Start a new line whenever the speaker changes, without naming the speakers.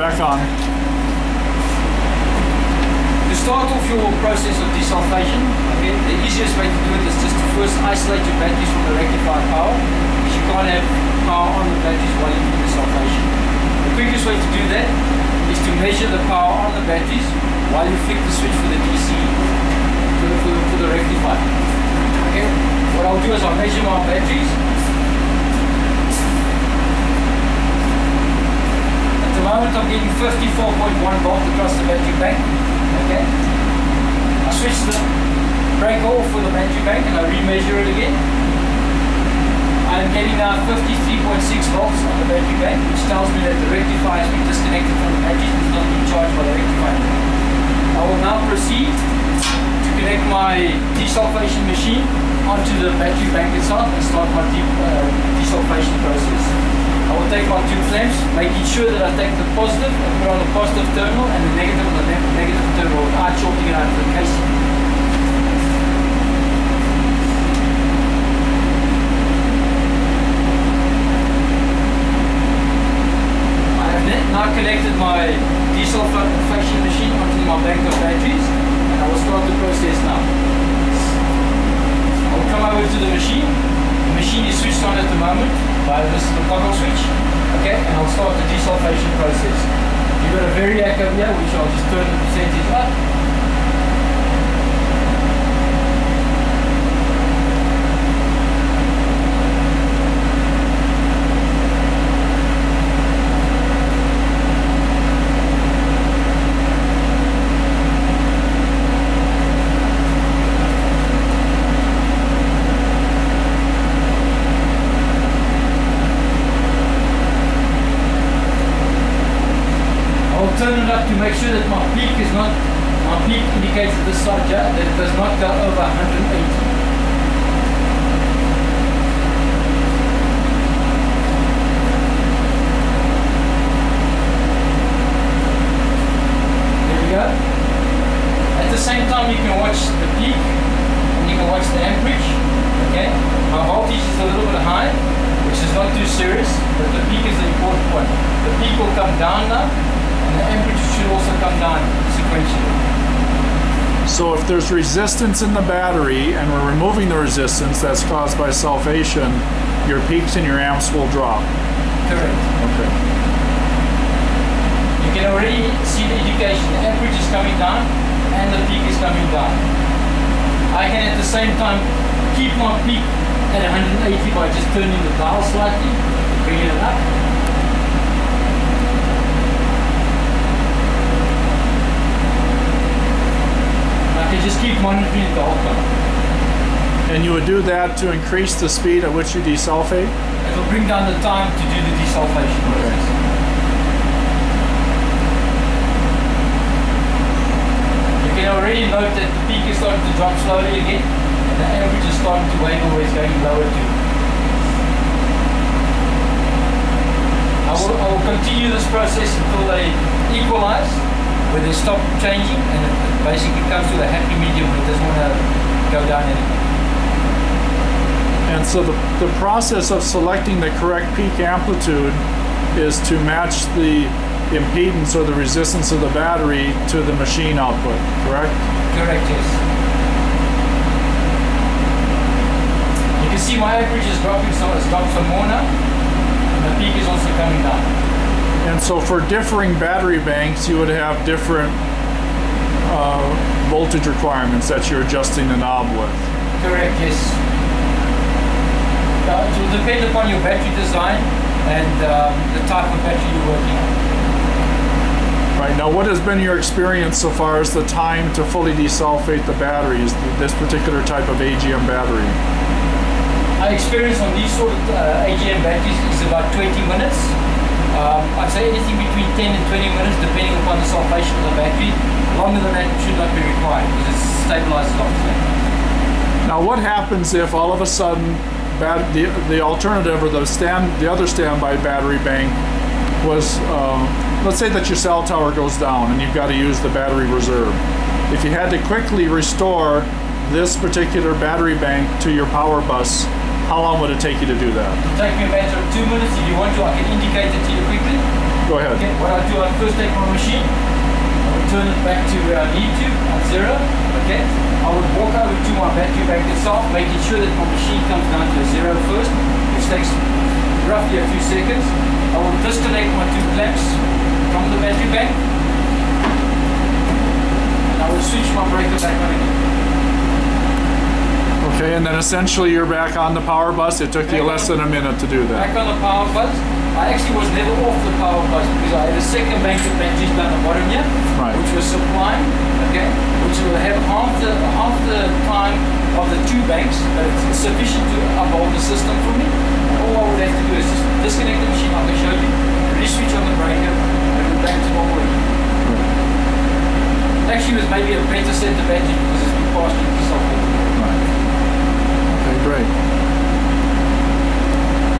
back on.
To start off your process of desulfation, okay, the easiest way to do it is just to first isolate your batteries from the rectified power, because you can't have power on the batteries while you do desulfation. The quickest way to do that is to measure the power on the batteries while you flick the switch for the DC, for the rectifier. Okay, what I'll do is I'll measure my batteries. At the moment I'm getting 54.1 volts across the battery bank. Okay, I switch the breaker off for the battery bank and I remeasure it again. I'm getting now 53.6 volts on the battery bank, which tells me that the rectifier has been disconnected from the batteries and is not being charged by the rectifier. I will now proceed to connect my desulfation machine onto the battery bank itself and start my desulfation process. I will take my two flames, making sure that I take the positive and put on the positive terminal and the negative on the negative terminal without shorting it out of the casing. I have now connected my desulfation machine onto my bank of batteries and I will start the process now. I will come over to the machine. The machine is switched on at the moment by this toggle switch, okay, and I'll start the desulfation process. You've got a variac over here, which I'll just turn the percentage up. Turn it up to make sure that my peak indicates at this side here that it does not go over 180. There we go. At the same time you can watch the peak and you can watch the amperage. Okay, my voltage is a little bit high, which is not too serious, but the peak is the important one. The peak will come down now. And the amperage should also come down sequentially.
So if there's resistance in the battery and we're removing the resistance that's caused by sulfation, your peaks and your amps will drop.
Correct.
Okay.
You can already see the indication. The amperage is coming down and the peak is coming down. I can at the same time keep my peak at 180 by just turning the dial slightly, bringing it up. Just keep monitoring it the whole time.
And you would do that to increase the speed at which you desulfate?
It will bring down the time to do the desulfation process. You can already note that the peak is starting to drop slowly again, and the average is starting to wane or is going lower too. I will continue this process until they equalize, where they stop changing and it basically comes to a happy medium where it doesn't want to go down anymore.
And so the process of selecting the correct peak amplitude is to match the impedance or the resistance of the battery to the machine output, correct?
Correct, yes. You can see my average is dropping, so it's dropped some more now, and the peak is also coming down.
And so for differing battery banks, you would have different voltage requirements that you're adjusting the knob with.
Correct, yes. It will depend upon your battery design and the type of battery you're working on.
Right, now what has been your experience so far as the time to fully desulfate the batteries, this particular type of AGM battery?
My experience on these sort of AGM batteries is about 20 minutes. I'd say anything between 10 and 20 minutes depending upon the sulfation of the battery. Longer than that should not be required because it stabilizes off the battery.
Now what happens if all of a sudden the alternative or the other standby battery bank was, let's say that your cell tower goes down and you've got to use the battery reserve. If you had to quickly restore this particular battery bank to your power bus, how long would it take you to do that?
It'll take me a matter of 2 minutes. If you want to, I can indicate it to you quickly.
Go ahead.
Okay, what I do, I first take my machine, I would turn it back to where I need to, at 0, okay? I would walk over to my battery bank itself, making sure that my machine comes down to 0 first, which takes roughly a few seconds. I will disconnect my 2 clamps from the battery bank, and I will switch my breaker back on again.
Okay, and then essentially you're back on the power bus. It took you less than a minute to do that.
Back on the power bus. I actually was never off the power bus because I had a second bank of batteries down the bottom here,
Right.
which was supplying, okay, which will have half the time of the 2 banks, but it's sufficient to uphold the system for me. And all I would have to do is just